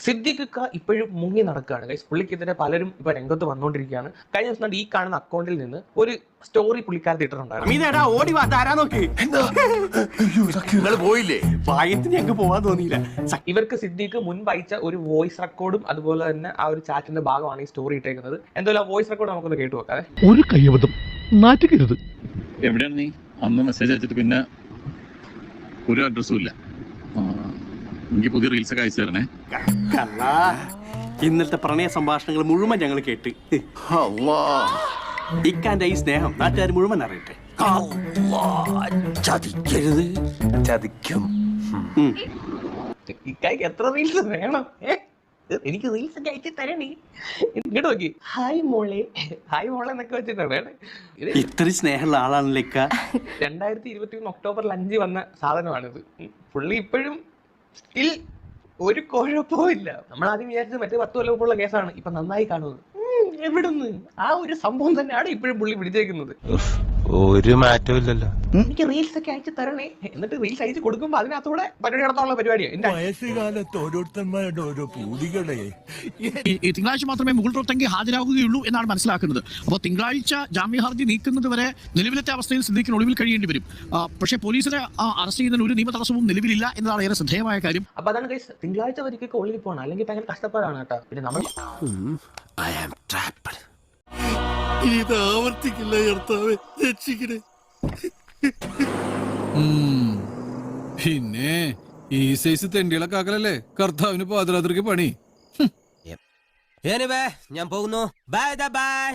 സിദ്ദിഖ് ഇപ്പോഴും മുങ്ങി നടക്കുകയാണ് ഗൈസ്. പുള്ളിക്കെതിരെ പലരും ഇപ്പൊ രംഗത്ത് വന്നുകൊണ്ടിരിക്കുകയാണ്. കഴിഞ്ഞ ദിവസം ഈ കാണുന്ന അക്കൗണ്ടിൽ നിന്ന് ഒരു സ്റ്റോറി പുള്ളിക്കാരത്തി ഇട്ടിട്ടുണ്ടായിരുന്നു. ഇവർക്ക് സിദ്ദിഖ് മുൻപ് അയച്ച ഒരു വോയിസ് റെക്കോർഡും അതുപോലെ തന്നെ ആ ഒരു ചാറ്റിന്റെ ഭാഗമാണ് ഈ സ്റ്റോറി ഇട്ടേക്കുന്നത്. എന്തായാലും ആ വോയിസ് റെക്കോർഡ് നമുക്കൊന്ന് കേട്ടു നോക്കാതെ. ഒരു കയ്യബദ്ധം നാറ്റുകരുത്. എവിടെയാണ് നീ അന്ന് മെസ്സേജ് അയച്ചിട്ട് പിന്നെ ഒരു അഡ്രസ്സും ഇല്ല. എനിക്ക് പുതിയ റീൽസ് ഒക്കെ അയച്ചു തരണേ. ഇന്നലത്തെ പ്രണയ സംഭാഷണങ്ങൾ മുഴുവൻ ഞങ്ങൾ കേട്ട് ഇക്കാന്റെ ഈ സ്നേഹം നാട്ടുകാർ മുഴുവൻ അറിയട്ടെ. ചതിക്കരുത്, ചതിക്കും. ഇക്കായ്ക്ക് എത്ര റീൽസ് വേണം? എനിക്ക് റീൽസ് ഒക്കെ അയച്ചു തരണേ. ഇങ്ങോട്ട് നോക്കി, ഹായ് മോളെ, ഹായ് മോളെ എന്നൊക്കെ വെച്ചിട്ടാണ്. ഇത്ര സ്നേഹമുള്ള ആളാണല്ലോ ഇക്ക. 2021 ഒക്ടോബർ 5 വന്ന സാധനമാണിത്. പുള്ളി ഇപ്പോഴും സ്റ്റിൽ ഒരു കുഴപ്പവും ഇല്ല. നമ്മൾ ആദ്യം വിചാരിച്ചത് മറ്റേ 10 കൊല്ലം മുമ്പുള്ള കേസാണ്, ഇപ്പൊ നന്നായി കാണുന്നത്. എവിടുന്ന് ആ ഒരു സംഭവം തന്നെയാണ് ഇപ്പോഴും പുള്ളി പിടിച്ചേക്കുന്നത്. ഒരു മാറ്റവും ഇല്ലല്ലോ. എനിക്ക് റീൽസ് ഒക്കെ അയച്ചു തരണേ, എന്നിട്ട് റീൽസ് അയച്ചു കൊടുക്കുമ്പോ അതിനകത്തൂടെ പരിപാടി നടത്താനുള്ള പരിപാടിയാണ്. വയസ്സുകാലത്ത് ഓരോരുത്തന്മാരുടെ ഓരോ പൂതികളെ. ഈ തിങ്കളാഴ്ച മാത്രമേ മുകുൾ റോത്തങ്കി ഹാജരാകുകയുള്ളൂ എന്നാണ് മനസ്സിലാക്കുന്നത്. അപ്പോൾ തിങ്കളാഴ്ച ജാമ്യ ഹർജി നീക്കുന്നത് വരെ നിലവിലത്തെ അവസ്ഥയിൽ സിദ്ദീഖിന് ഒളിവിൽ കഴിയേണ്ടി വരും. പക്ഷേ പോലീസിനെ അറസ്റ്റ് ചെയ്യുന്നതിന് ഒരു നിയമ തടസ്സവും നിലവിലില്ല എന്നതാണ് ഏറെ ശ്രദ്ധേയമായ കാര്യം. അപ്പൊ അതാണ് ഗൈസ്, തിങ്കളാഴ്ച വരെയൊക്കെ ഒളിവിൽ പോകണം, അല്ലെങ്കിൽ ഭയങ്കര കഷ്ടപ്പാടാണ് കേട്ടോ. പിന്നെ നമ്മൾ ഇത് ആവർത്തിക്കില്ല കർത്താവേ, രക്ഷിക്കണേ. പിന്നെ ഈ സൈസ് തെണ്ടികളൊക്കെ ആക്കലല്ലേ കർത്താവിന് പാതിരാത്രിക്ക് പണി. ഞാൻ പോകുന്നു. Bye bye.